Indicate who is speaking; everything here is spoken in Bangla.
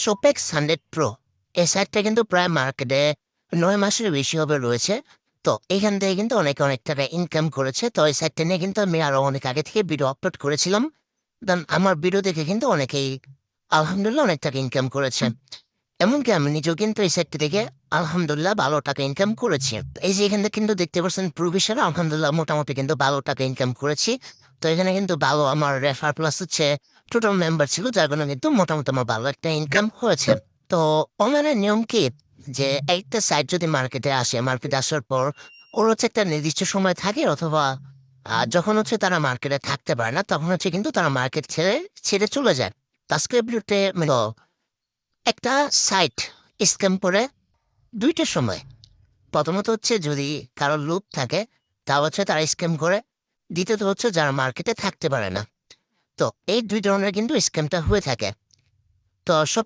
Speaker 1: সোপেক্স 100 প্রো এই সাইটটা কিন্তু প্রায় মার্কেটে 9 মাসের বেশি হবে রয়েছে। তো এখান থেকে কিন্তু অনেকে অনেক টাকা ইনকাম করেছে। তো এই সাইটটা নিয়ে কিন্তু আমি আরো অনেক আগে থেকে ভিডিও আপলোড করেছিলাম। দেন আমার ভিডিও দেখে কিন্তু অনেকেই আলহামদুলিল্লাহ অনেক টাকা ইনকাম করেছে। এমনকি আমি নিজেও কিন্তু এই সাইটটা থেকে আলহামদুলিল্লাহ ভালো টাকা ইনকাম করেছি। এই যে এখানে কিন্তু দেখতে পাচ্ছেন প্রুফ হিসাবে আলহামদুলিল্লাহ মোটামুটি কিন্তু ভালো টাকা ইনকাম করেছি। তো এখানে কিন্তু ভালো আমার রেফার প্লাস হচ্ছে টোটাল মেম্বার ছিল, যার কারণে কিন্তু মোটামুটি আমার ভালো একটা ইনকাম হয়েছে। তো অনলাইনের নিয়ম কি, যে একটা সাইট যদি মার্কেটে আসে, মার্কেটে আসার পর ওর হচ্ছে একটা নির্দিষ্ট সময় থাকে, অথবা যখন হচ্ছে তারা মার্কেটে থাকতে পারে না, তখন হচ্ছে কিন্তু তারা মার্কেট ছেড়ে ছেড়ে চলে যায়। আজকে ভিডিওতে একটা সাইট স্ক্যাম করে দুইটার সময়। প্রথমত হচ্ছে যদি কারোর লোভ থাকে, তা হচ্ছে তারা স্ক্যাম করে। দ্বিতীয়ত হচ্ছে যারা মার্কেটে থাকতে পারে না। তো এই দুই ধরনের কিন্তু স্ক্যামটা হয়ে থাকে। তো